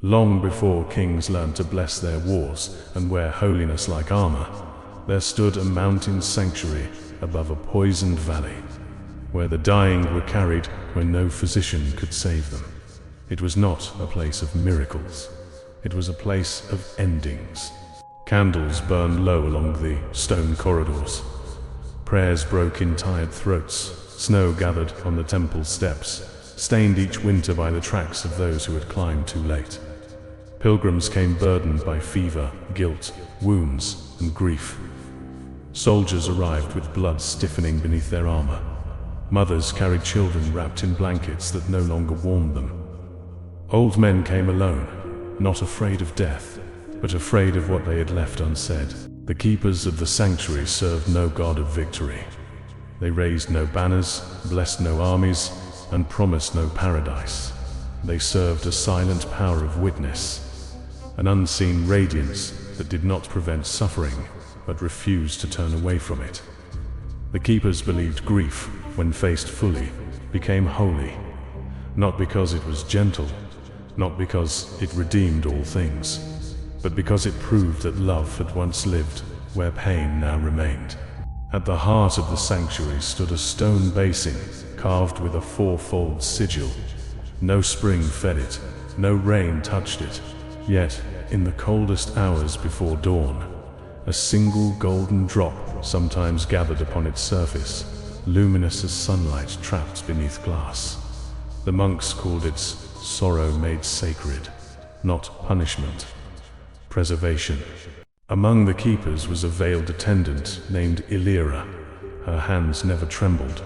Long before kings learned to bless their wars and wear holiness like armor, there stood a mountain sanctuary above a poisoned valley, where the dying were carried when no physician could save them. It was not a place of miracles. It was a place of endings. Candles burned low along the stone corridors. Prayers broke in tired throats. Snow gathered on the temple steps, stained each winter by the tracks of those who had climbed too late. Pilgrims came burdened by fever, guilt, wounds, and grief. Soldiers arrived with blood stiffening beneath their armor. Mothers carried children wrapped in blankets that no longer warmed them. Old men came alone, not afraid of death, but afraid of what they had left unsaid. The keepers of the sanctuary served no god of victory. They raised no banners, blessed no armies, and promised no paradise. They served a silent power of witness, an unseen radiance that did not prevent suffering, but refused to turn away from it. The keepers believed grief, when faced fully, became holy, not because it was gentle, not because it redeemed all things, but because it proved that love had once lived where pain now remained. At the heart of the sanctuary stood a stone basin carved with a fourfold sigil. No spring fed it, no rain touched it, yet, in the coldest hours before dawn, a single golden drop sometimes gathered upon its surface, luminous as sunlight trapped beneath glass. The monks called it sorrow made sacred, not punishment, preservation. Among the keepers was a veiled attendant named Ilyra. Her hands never trembled,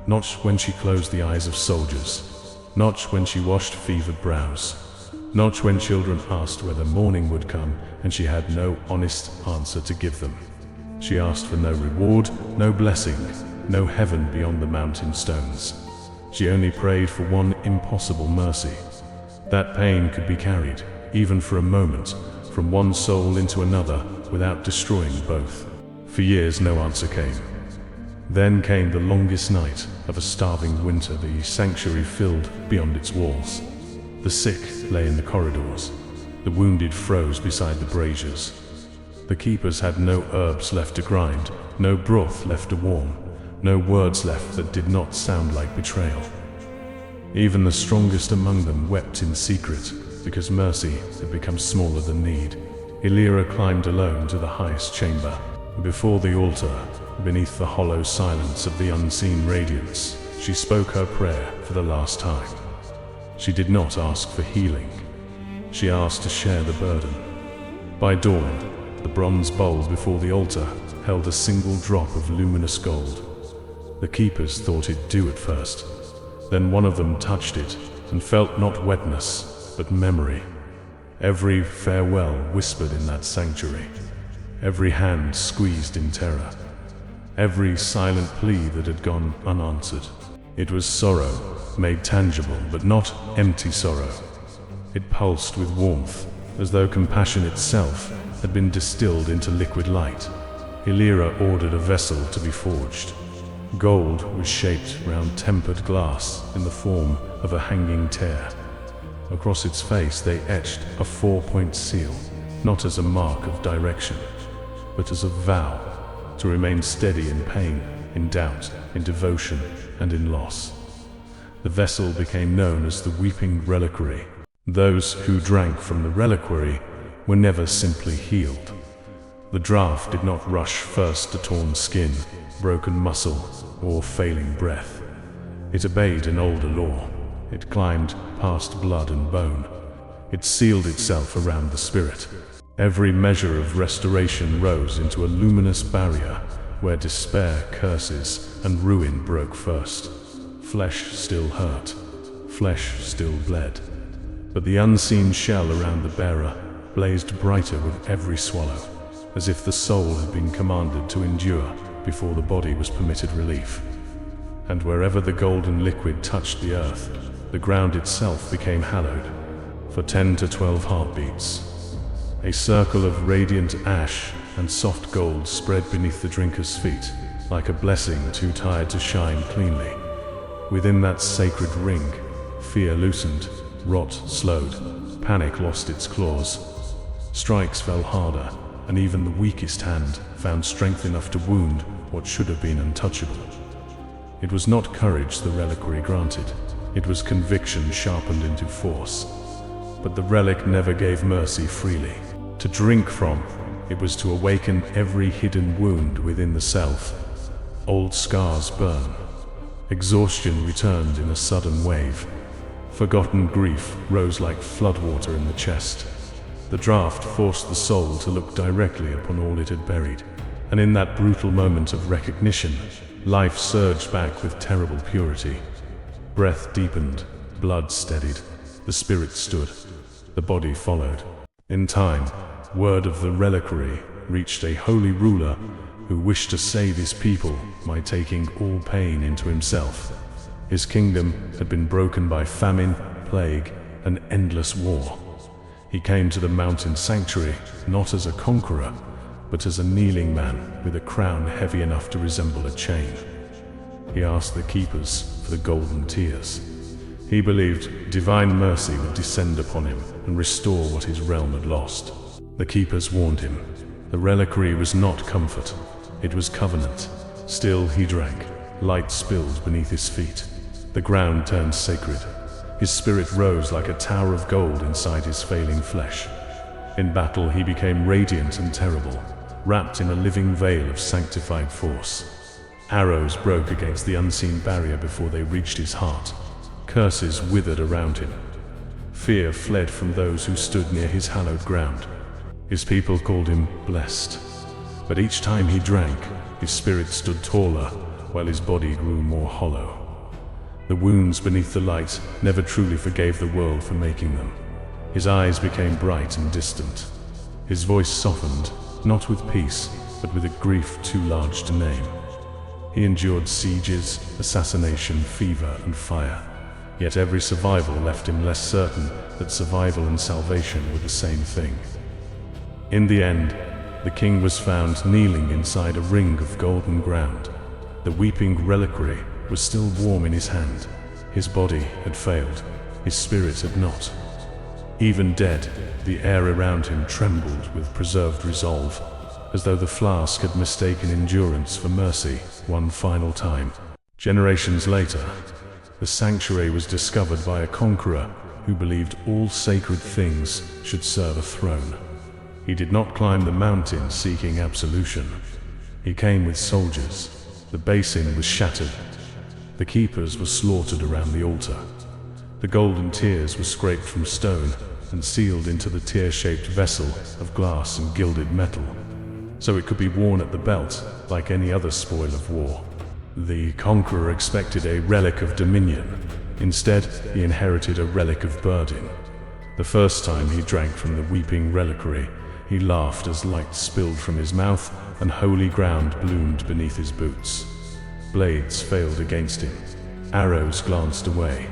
not when she closed the eyes of soldiers, not when she washed fevered brows, not when children asked whether morning would come and she had no honest answer to give them. She asked for no reward, no blessing, no heaven beyond the mountain stones. She only prayed for one impossible mercy, that pain could be carried, even for a moment, from one soul into another without destroying both. For years no answer came. Then came the longest night of a starving winter the sanctuary filled beyond its walls. The sick lay in the corridors. The wounded froze beside the braziers. The keepers had no herbs left to grind, no broth left to warm, no words left that did not sound like betrayal. Even the strongest among them wept in secret, because mercy had become smaller than need. Ilyra climbed alone to the highest chamber. Before the altar, beneath the hollow silence of the unseen radiance, she spoke her prayer for the last time. She did not ask for healing. She asked to share the burden. By dawn, the bronze bowl before the altar held a single drop of luminous gold. The keepers thought it dew at first. Then one of them touched it and felt not wetness, but memory. Every farewell whispered in that sanctuary. Every hand squeezed in terror. Every silent plea that had gone unanswered. It was sorrow, made tangible, but not empty sorrow. It pulsed with warmth, as though compassion itself had been distilled into liquid light. Ilyra ordered a vessel to be forged. Gold was shaped round tempered glass in the form of a hanging tear. Across its face they etched a 4-point seal, not as a mark of direction, but as a vow to remain steady in pain, in doubt, in devotion, and in loss. The vessel became known as the Weeping Reliquary. Those who drank from the reliquary were never simply healed. The draught did not rush first to torn skin, broken muscle, or failing breath. It obeyed an older law. It climbed past blood and bone. It sealed itself around the spirit. Every measure of restoration rose into a luminous barrier where despair, curses, and ruin broke first. Flesh still hurt. Flesh still bled. But the unseen shell around the bearer blazed brighter with every swallow, as if the soul had been commanded to endure before the body was permitted relief. And wherever the golden liquid touched the earth, the ground itself became hallowed. For 10 to 12 heartbeats, a circle of radiant ash and soft gold spread beneath the drinker's feet, like a blessing too tired to shine cleanly. Within that sacred ring, fear loosened, rot slowed, panic lost its claws. Strikes fell harder, and even the weakest hand found strength enough to wound what should have been untouchable. It was not courage the reliquary granted, it was conviction sharpened into force. But the relic never gave mercy freely. To drink from, it was to awaken every hidden wound within the self. Old scars burn. Exhaustion returned in a sudden wave. Forgotten grief rose like floodwater in the chest. The draught forced the soul to look directly upon all it had buried, and in that brutal moment of recognition, life surged back with terrible purity. Breath deepened, blood steadied, the spirit stood, the body followed. In time, word of the reliquary reached a holy ruler who wished to save his people by taking all pain into himself. His kingdom had been broken by famine, plague, and endless war. He came to the mountain sanctuary not as a conqueror, but as a kneeling man with a crown heavy enough to resemble a chain. He asked the keepers for the golden tears. He believed divine mercy would descend upon him and restore what his realm had lost. The keepers warned him. The reliquary was not comfort, it was covenant. Still he drank. Light spilled beneath his feet. The ground turned sacred. His spirit rose like a tower of gold inside his failing flesh. In battle he became radiant and terrible, wrapped in a living veil of sanctified force. Arrows broke against the unseen barrier before they reached his heart. Curses withered around him. Fear fled from those who stood near his hallowed ground. His people called him blessed. But each time he drank, his spirit stood taller, while his body grew more hollow. The wounds beneath the light never truly forgave the world for making them. His eyes became bright and distant. His voice softened, not with peace, but with a grief too large to name. He endured sieges, assassination, fever, and fire. Yet every survival left him less certain that survival and salvation were the same thing. In the end, the king was found kneeling inside a ring of golden ground. The weeping reliquary was still warm in his hand. His body had failed, his spirit had not. Even dead, the air around him trembled with preserved resolve, as though the flask had mistaken endurance for mercy one final time. Generations later, the sanctuary was discovered by a conqueror who believed all sacred things should serve a throne. He did not climb the mountain seeking absolution. He came with soldiers. The basin was shattered. The keepers were slaughtered around the altar. The golden tears were scraped from stone and sealed into the tear-shaped vessel of glass and gilded metal, so it could be worn at the belt like any other spoil of war. The conqueror expected a relic of dominion. Instead, he inherited a relic of burden. The first time he drank from the Weeping Reliquary, he laughed as light spilled from his mouth and holy ground bloomed beneath his boots. Blades failed against him. Arrows glanced away.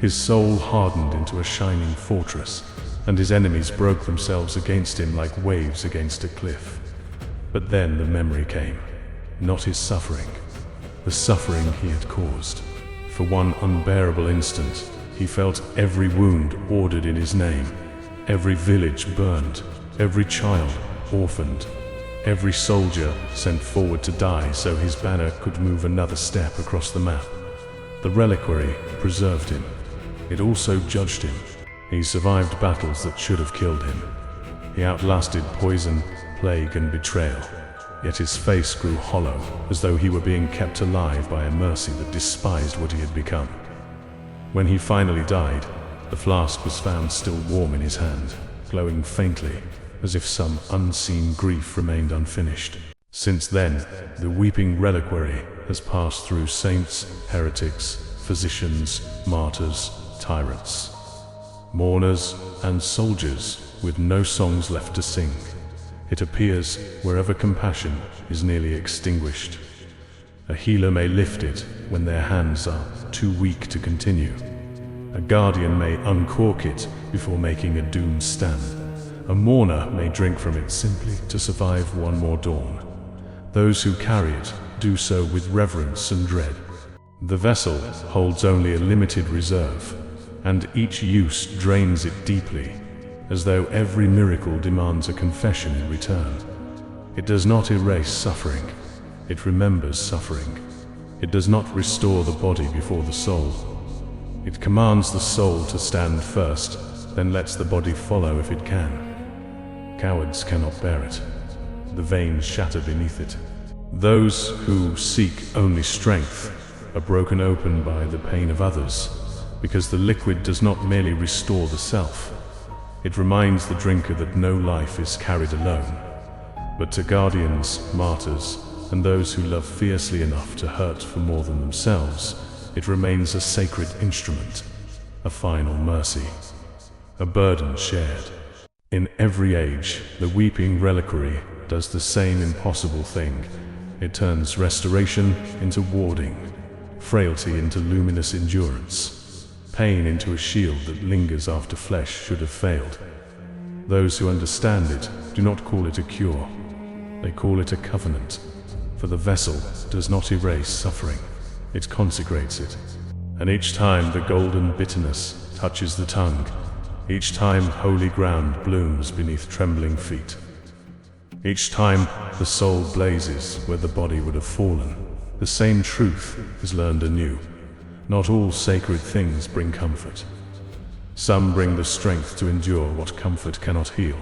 His soul hardened into a shining fortress, and his enemies broke themselves against him like waves against a cliff. But then the memory came. Not his suffering. The suffering he had caused. For one unbearable instant, he felt every wound ordered in his name, every village burned, every child orphaned, every soldier sent forward to die so his banner could move another step across the map. The reliquary preserved him. It also judged him. He survived battles that should have killed him. He outlasted poison, plague, and betrayal. Yet his face grew hollow, as though he were being kept alive by a mercy that despised what he had become. When he finally died, the flask was found still warm in his hand, glowing faintly, as if some unseen grief remained unfinished. Since then, the Weeping Reliquary has passed through saints, heretics, physicians, martyrs, tyrants, mourners, and soldiers with no songs left to sing. It appears wherever compassion is nearly extinguished. A healer may lift it when their hands are too weak to continue. A guardian may uncork it before making a doomed stand. A mourner may drink from it simply to survive one more dawn. Those who carry it do so with reverence and dread. The vessel holds only a limited reserve, and each use drains it deeply, as though every miracle demands a confession in return. It does not erase suffering, it remembers suffering. It does not restore the body before the soul. It commands the soul to stand first, then lets the body follow if it can. Cowards cannot bear it. The veins shatter beneath it. Those who seek only strength are broken open by the pain of others, because the liquid does not merely restore the self. It reminds the drinker that no life is carried alone. But to guardians, martyrs, and those who love fiercely enough to hurt for more than themselves, it remains a sacred instrument, a final mercy, a burden shared. In every age, the Weeping Reliquary does the same impossible thing. It turns restoration into warding, frailty into luminous endurance, pain into a shield that lingers after flesh should have failed. Those who understand it do not call it a cure, they call it a covenant. For the vessel does not erase suffering, it consecrates it. And each time the golden bitterness touches the tongue, each time holy ground blooms beneath trembling feet. Each time the soul blazes where the body would have fallen, the same truth is learned anew. Not all sacred things bring comfort. Some bring the strength to endure what comfort cannot heal.